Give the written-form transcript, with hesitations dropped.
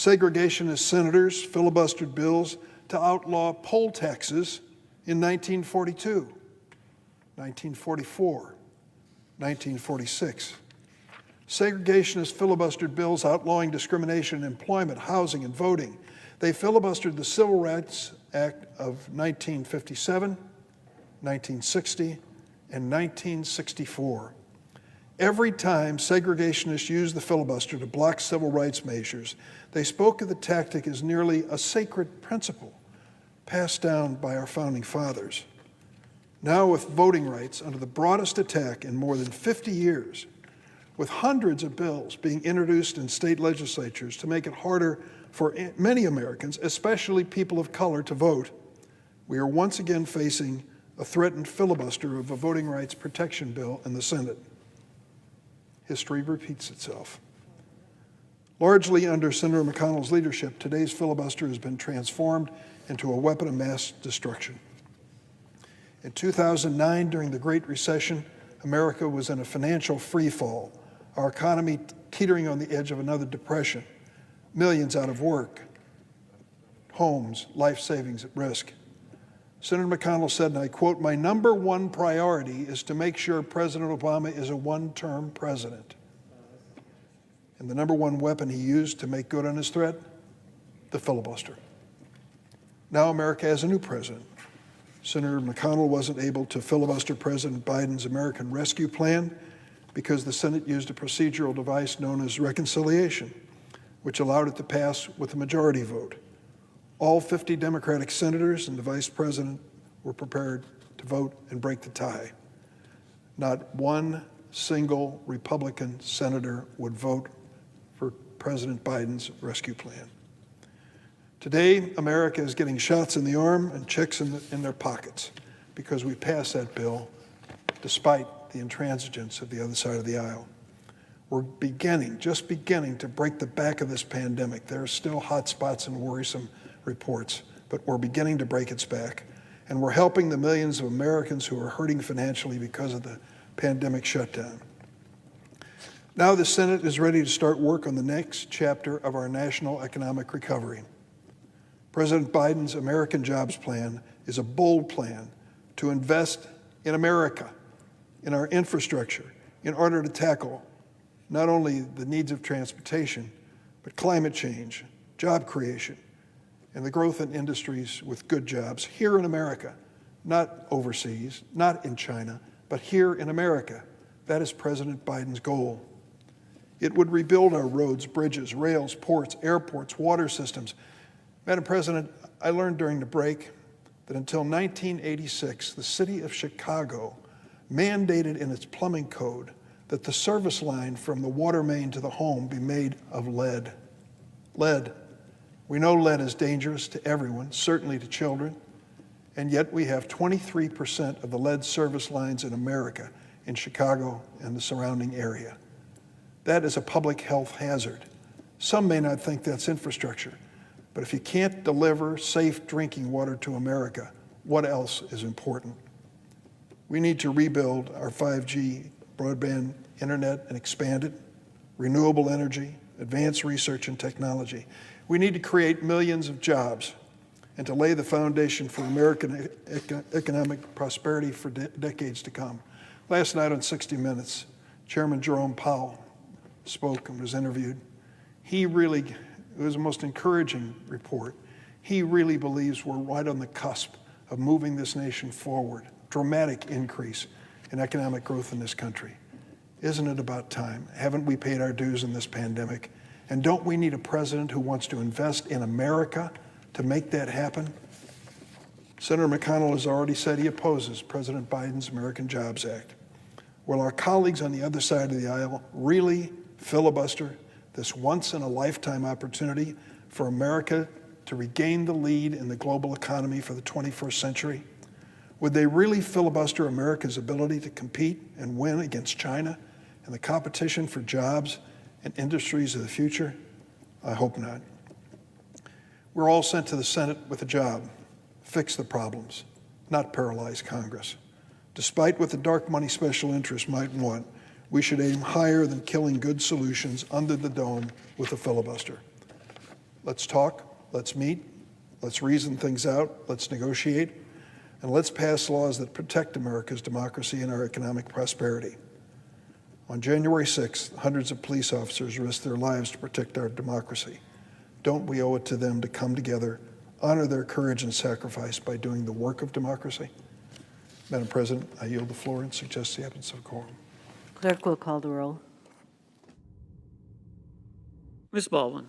Segregationist senators filibustered bills to outlaw poll taxes in 1942, 1944, 1946. Segregationists filibustered bills outlawing discrimination in employment, housing, and voting. They filibustered the Civil Rights Act of 1957, 1960, and 1964. Every time segregationists used the filibuster to block civil rights measures, they spoke of the tactic as nearly a sacred principle passed down by our founding fathers. Now, with voting rights under the broadest attack in more than 50 years, with hundreds of bills being introduced in state legislatures to make it harder for many Americans, especially people of color, to vote, we are once again facing a threatened filibuster of a voting rights protection bill in the Senate. History repeats itself. Largely under Senator McConnell's leadership, today's filibuster has been transformed into a weapon of mass destruction. In 2009, during the Great Recession, America was in a financial freefall, our economy teetering on the edge of another depression, millions out of work, homes, life savings at risk. Senator McConnell said, and I quote, "My number one priority is to make sure President Obama is a one-term president." And the number one weapon he used to make good on his threat? The filibuster. Now America has a new president. Senator McConnell wasn't able to filibuster President Biden's American Rescue Plan because the Senate used a procedural device known as reconciliation, which allowed it to pass with a majority vote. All 50 Democratic senators and the vice president were prepared to vote and break the tie. Not one single Republican senator would vote for President Biden's rescue plan. Today, America is getting shots in the arm and checks in their pockets because we passed that bill despite the intransigence of the other side of the aisle. We're just beginning to break the back of this pandemic. There are still hot spots and worrisome reports, but we're beginning to break its back. And we're helping the millions of Americans who are hurting financially because of the pandemic shutdown. Now the Senate is ready to start work on the next chapter of our national economic recovery. President Biden's American Jobs Plan is a bold plan to invest in America, in our infrastructure, in order to tackle not only the needs of transportation, but climate change, job creation, and the growth in industries with good jobs here in America, not overseas, not in China, but here in America. That is President Biden's goal. It would rebuild our roads, bridges, rails, ports, airports, water systems. Madam President, I learned during the break that until 1986, the city of Chicago mandated in its plumbing code that the service line from the water main to the home be made of lead. Lead. We know lead is dangerous to everyone, certainly to children, and yet we have 23% of the lead service lines in America in Chicago and the surrounding area. That is a public health hazard. Some may not think that's infrastructure, but if you can't deliver safe drinking water to America, what else is important? We need to rebuild our 5G broadband internet and expand it, renewable energy, advanced research and technology. We need to create millions of jobs and to lay the foundation for American economic prosperity for decades to come. Last night on 60 Minutes, Chairman Jerome Powell spoke and was interviewed. It was the most encouraging report. He really believes we're right on the cusp of moving this nation forward. Dramatic increase in economic growth in this country. Isn't it about time? Haven't we paid our dues in this pandemic? And don't we need a president who wants to invest in America to make that happen? Senator McConnell has already said he opposes President Biden's American Jobs Act. Will our colleagues on the other side of the aisle really filibuster this once-in-a-lifetime opportunity for America to regain the lead in the global economy for the 21st century? Would they really filibuster America's ability to compete and win against China and the competition for jobs and industries of the future? I hope not. We're all sent to the Senate with a job: fix the problems, not paralyze Congress. Despite what the dark money special interests might want, we should aim higher than killing good solutions under the dome with a filibuster. Let's talk, let's meet, let's reason things out, let's negotiate, and let's pass laws that protect America's democracy and our economic prosperity. On January 6th, hundreds of police officers risked their lives to protect our democracy. Don't we owe it to them to come together, honor their courage and sacrifice by doing the work of democracy? Madam President, I yield the floor and suggest the absence of a quorum. Clerk will call the roll. Ms. Baldwin.